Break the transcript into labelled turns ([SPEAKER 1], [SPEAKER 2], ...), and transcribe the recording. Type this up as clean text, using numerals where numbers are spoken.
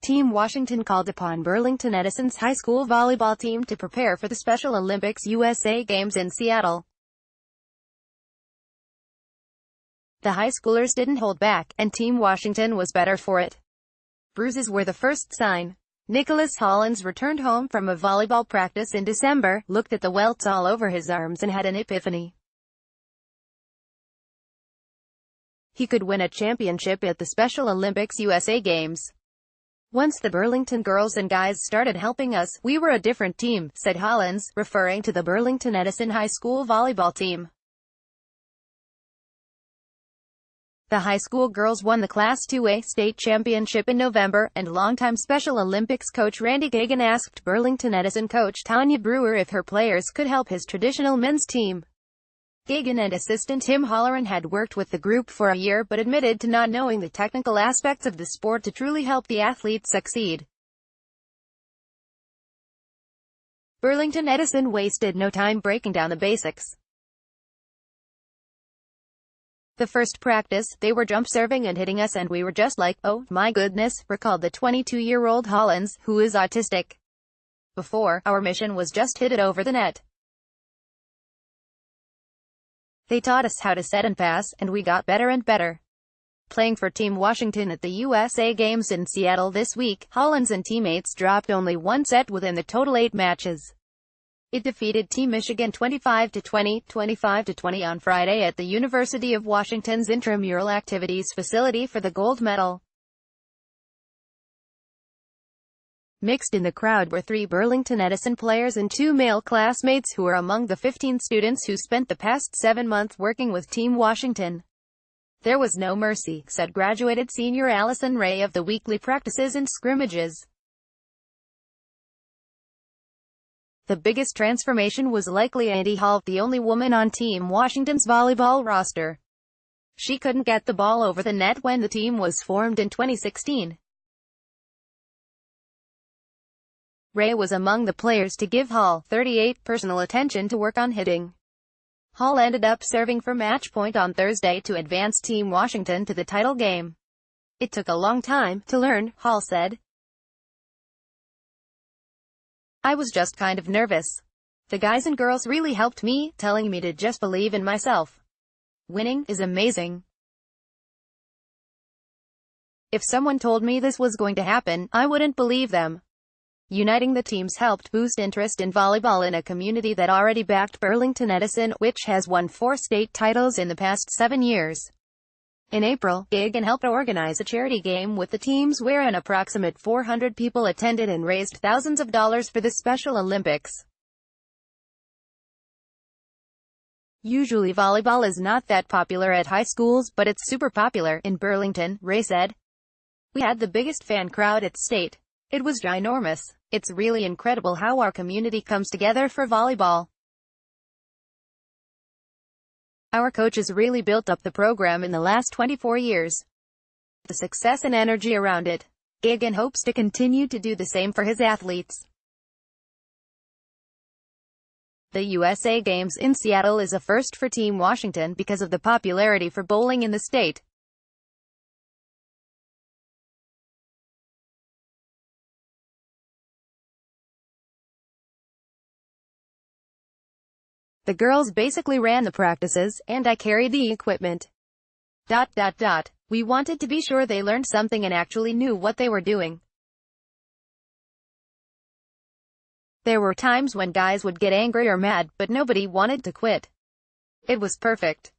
[SPEAKER 1] Team Washington called upon Burlington-Edison's high school volleyball team to prepare for the Special Olympics USA Games in Seattle. The high schoolers didn't hold back, and Team Washington was better for it. Bruises were the first sign. Nicholas Hollins returned home from a volleyball practice in December, looked at the welts all over his arms and had an epiphany. He could win a championship at the Special Olympics USA Games. Once the Burlington girls and guys started helping us, we were a different team, said Hollins, referring to the Burlington-Edison high school volleyball team. The high school girls won the Class 2A state championship in November, and longtime Special Olympics coach Randy Gagan asked Burlington-Edison coach Tanya Brewer if her players could help his traditional men's team. Gagan and assistant Tim Holleran had worked with the group for a year but admitted to not knowing the technical aspects of the sport to truly help the athletes succeed. Burlington-Edison wasted no time breaking down the basics. The first practice, they were jump serving and hitting us and we were just like, oh, my goodness, recalled the 22-year-old Hollins, who is autistic. Before, our mission was just hit it over the net. They taught us how to set and pass, and we got better and better. Playing for Team Washington at the USA Games in Seattle this week, Hollins and teammates dropped only one set within the total 8 matches. It defeated Team Michigan 25-20, 25-20 on Friday at the University of Washington's intramural activities facility for the gold medal. Mixed in the crowd were 3 Burlington-Edison players and 2 male classmates who were among the 15 students who spent the past 7 months working with Team Washington. There was no mercy, said graduated senior Allison Ray of the weekly practices and scrimmages. The biggest transformation was likely Andy Hall, the only woman on Team Washington's volleyball roster. She couldn't get the ball over the net when the team was formed in 2016. Ray was among the players to give Hall, 38, personal attention to work on hitting. Hall ended up serving for match point on Thursday to advance Team Washington to the title game. It took a long time to learn, Hall said. I was just kind of nervous. The guys and girls really helped me, telling me to just believe in myself. Winning is amazing. If someone told me this was going to happen, I wouldn't believe them. Uniting the teams helped boost interest in volleyball in a community that already backed Burlington-Edison, which has won 4 state titles in the past 7 years. In April, Gagan helped organize a charity game with the teams where an approximate 400 people attended and raised thousands of dollars for the Special Olympics. Usually volleyball is not that popular at high schools, but it's super popular in Burlington, Ray said. We had the biggest fan crowd at state. It was ginormous. It's really incredible how our community comes together for volleyball. Our coaches really built up the program in the last 24 years. The success and energy around it. Gagan hopes to continue to do the same for his athletes. The USA Games in Seattle is a first for Team Washington because of the popularity for bowling in the state. The girls basically ran the practices, and I carried the equipment. We wanted to be sure they learned something and actually knew what they were doing. There were times when guys would get angry or mad, but nobody wanted to quit. It was perfect.